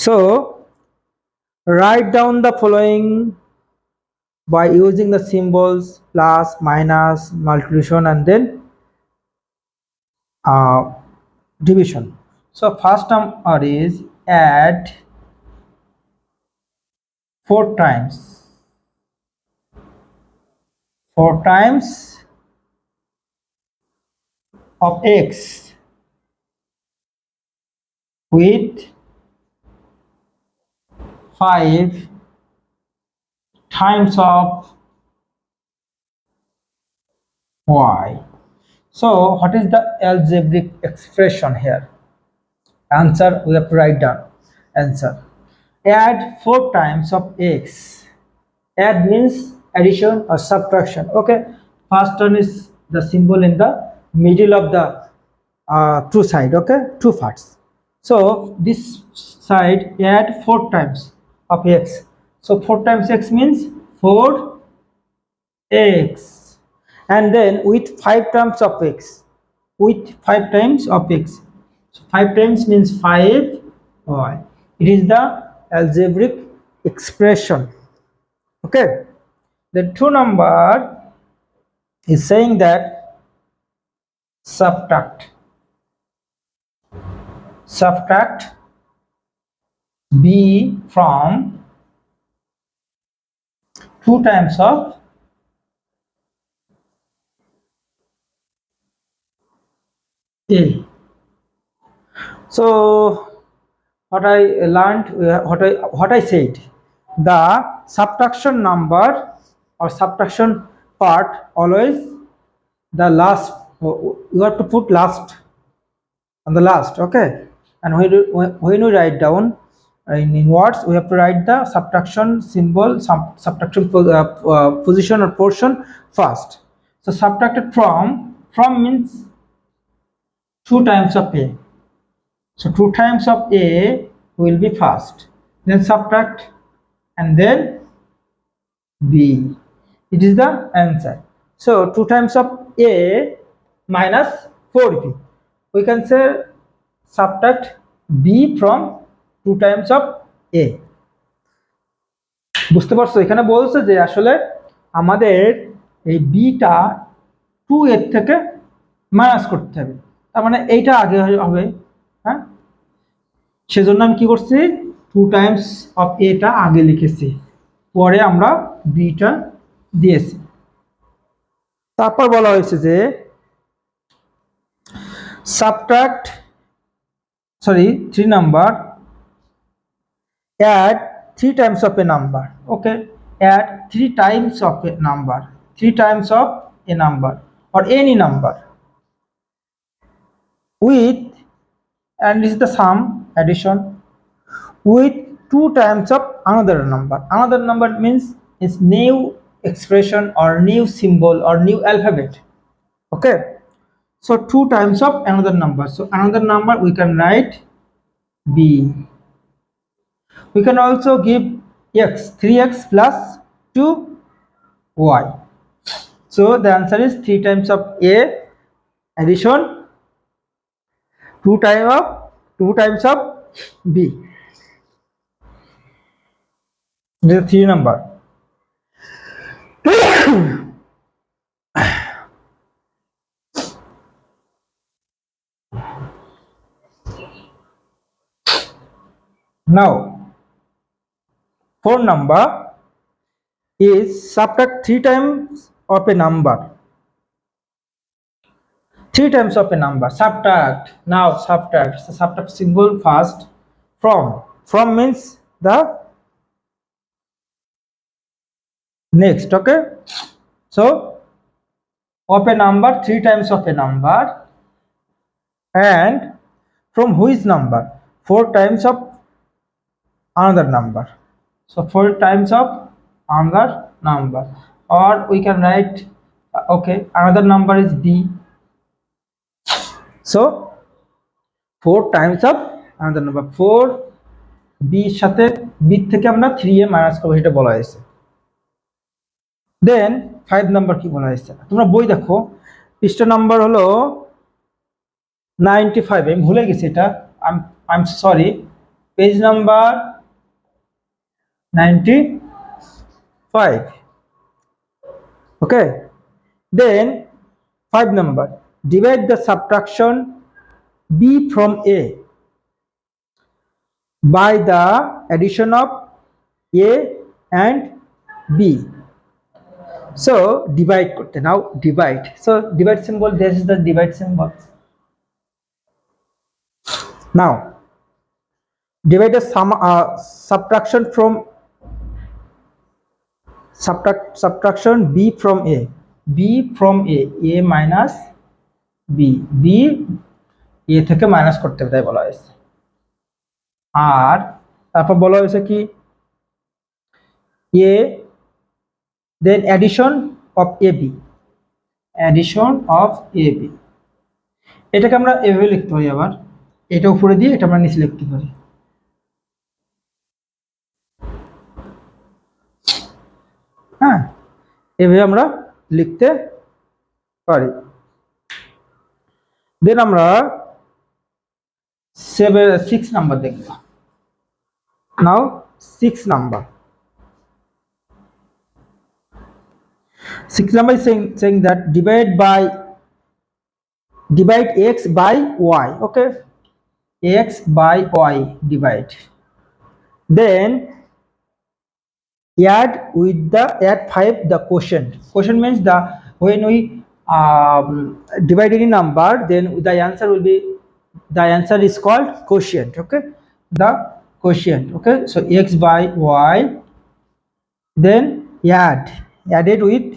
So write down the following by using the symbols plus, minus, multiplication, and then uh, division. So first number is add 4 times 4 times of x with 5 times of y. So what is the algebraic expression here? Answer, we have to write down answer. Add 4 times of x. Add means addition or subtraction. Okay, first one is the symbol in the middle of the two side. Okay, two parts. So this side add 4 times of x. So 4 times x means 4 x, and then with 5 times of x, with 5 times of x. So 5 times means 5 y. It is the algebraic expression. Okay, the 2 number is saying that subtract b from 2 times of a. So what I learned, what I said, the subtraction number or subtraction part always the last, you have to put last on the last. Okay, and when you write down in words, we have to write the subtraction symbol, subtraction position or portion first. So subtracted from means 2 times of a. So 2 times of a will be first, then subtract, and then b. It is the answer. So 2 times of a minus 4b. We can say subtract b from 2 times of a. বুঝতে পারছো? এখানে বলছে যে আসলে আমাদের এই beta 2 এর থেকে মাইনাস করতে হবে, তার মানে এইটা আগে হবে। হ্যাঁ, সেজন্য আমি কি করছি, 2 টাইমস অফ এটা আগে লিখেছি, পরে আমরা বিটা দিয়েছি। তারপর বলা হয়েছে যে subtract 3 number, add 3 times of a number. Okay, add 3 times of a number, 3 times of a number or any number with, and this is the sum, addition, with 2 times of another number. Another number means is new expression or new symbol or new alphabet. Okay, so 2 times of another number. So another number we can write b. We can also give x, 3x plus 2y. So the answer is 3 times of a addition 2 times of b. This is 3 number. Now 4 number is subtract 3 times of a number. 3 times of a number. Subtract. Now subtract. So subtract symbol first. From means the next. Okay. So of a number, 3 times of a number, and from which number? 4 times of another number. So 4 times of another number, or we can write okay, another number is b. So 4 times of another number, 4 b এর সাথে b থেকে আমরা 3 এ minus করব, সেটা বলা হয়েছে। দেন 5 number কি বলা হয়েছে, তোমরা বই দেখো, পৃষ্ঠা নাম্বার হলো 95। আমি ভুলে গেছি এটা, I am sorry. page number 95. Okay, then 5 number, divide the subtraction b from a by the addition of a and b. So divide korte, now divide. So divide symbol, this is the divide symbol. Now divide the subtraction from subtraction b from a, a minus b a থেকে minus করতে হবে তাই বলা হয়েছে। আর তারপর বলা হয়েছে কি a then addition of ab, এটাকে আমরা এভাবে লিখতে পারি, আবার এটা উপরে দিয়ে এটা আমরা নিচে লিখতে পারি। হ্যাঁ, এভাবে আমরা লিখতে পারি। দেন আমরা 6 নাম্বার দেখব। নাও 6 number, 6 number is saying that divide x by y. Okay, x by y divide, then add 5 the quotient. Quotient means the when we divide any number, then the answer is called quotient. Okay, the quotient. Okay, so x by y, then added with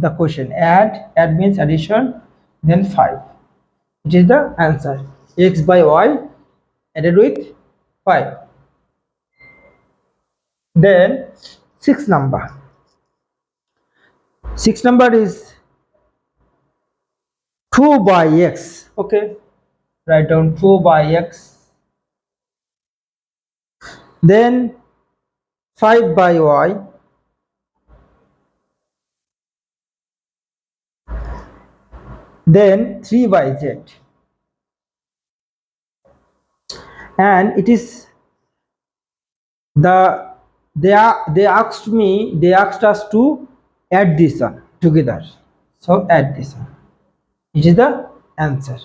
the quotient. Add means addition, then 5. It is the answer. X by y added with 5. Then 6 number. 6 number is 2 by x. Okay, write down 2 by x. Then 5 by y. Then 3 by z. And it is they asked us to add this one together, so add this one. It is the answer,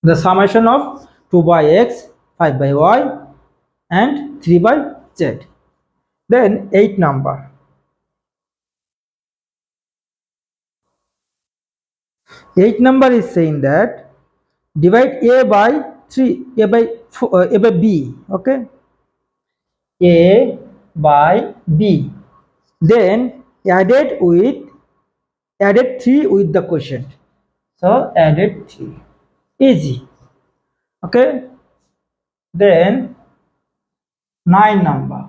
the summation of 2 by x, 5 by y and 3 by z. Then 8 number, 8 number is saying that divide a by 3, a by b. Okay, a by b, then added 3 with the quotient, so added 3, easy. Okay, then 9 number,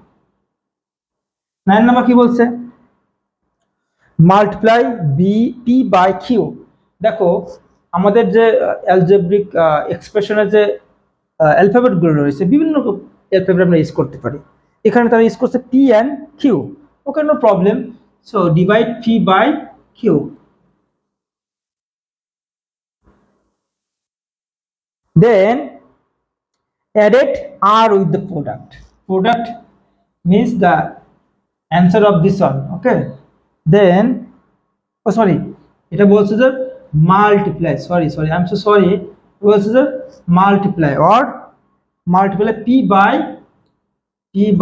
9 number কি বলছে, multiply p by q. দেখো আমাদের যে algebraic এক্সপ্রেশনের যে alphabet গুলো রয়েছে, বিভিন্ন অ্যালফাবেট আমরা ইউজ করতে পারি। এখানে তারা ইউজ করছে p and q. Okay, no problem. So divide p by q, then added r with the product means the answer of this one. Okay, then sorry, এটা বলছে যে multiply, sorry I'm so sorry, বলছে যে multiply p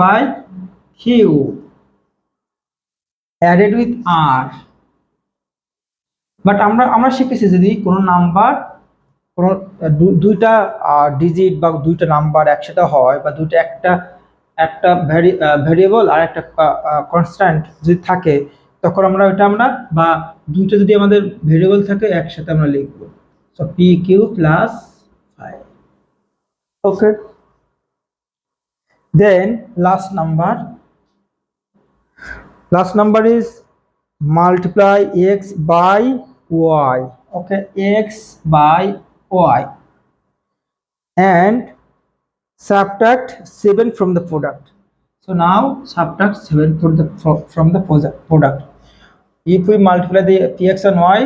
by q added with r. But আমরা শিখেছি যদি কোনো number, কোনো দুইটা ডিজিট বা দুইটা নাম্বার একসাথে হয়, বা দুইটা একটা ভ্যারিয়েবল আর একটা কনস্ট্যান্ট যদি থাকে, তখন আমরা বা দুইটা যদি আমাদের ভেরিয়েবল থাকে একসাথে আমরা লিখবো। So P Q plus 5। Okay, then last number is multiply x by y. Okay, x by y and subtract 7 from the product. So now subtract 7 from the product. If we multiply the px and y,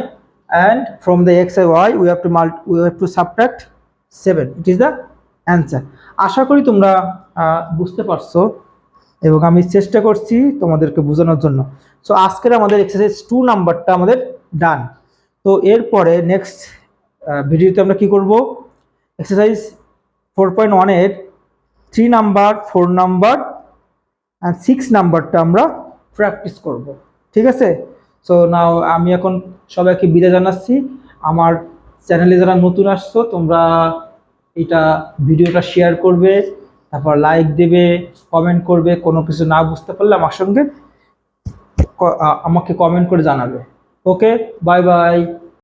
and from the x and y we have to subtract 7. It is the answer. আশা করি তোমরা বুঝতে পারছো এবং আমি চেষ্টা করছি তোমাদেরকে বোঝানোর জন্য। সো আজকের আমাদের এক্সারসাইজ 2 নাম্বারটা আমাদের ডান। তো এরপরে নেক্সট ভিডিওতে আমরা কি করব, এক্সারসাইজ 4.1 এর 3 নাম্বার, 4 নাম্বার অ্যান্ড 6 নাম্বারটা আমরা প্র্যাকটিস করব। ঠিক আছে? সো নাও আমি এখন সবাইকে বিদায় জানাচ্ছি। আমার চ্যানেলে যারা নতুন আসছো তোমরা এটা ভিডিওটা শেয়ার করবে, তারপর লাইক দেবে, কমেন্ট করবে, কোনো কিছু না বুঝতে পারলে আমার সঙ্গে আমাকে কমেন্ট করে জানাবে। ওকে, বাই বাই।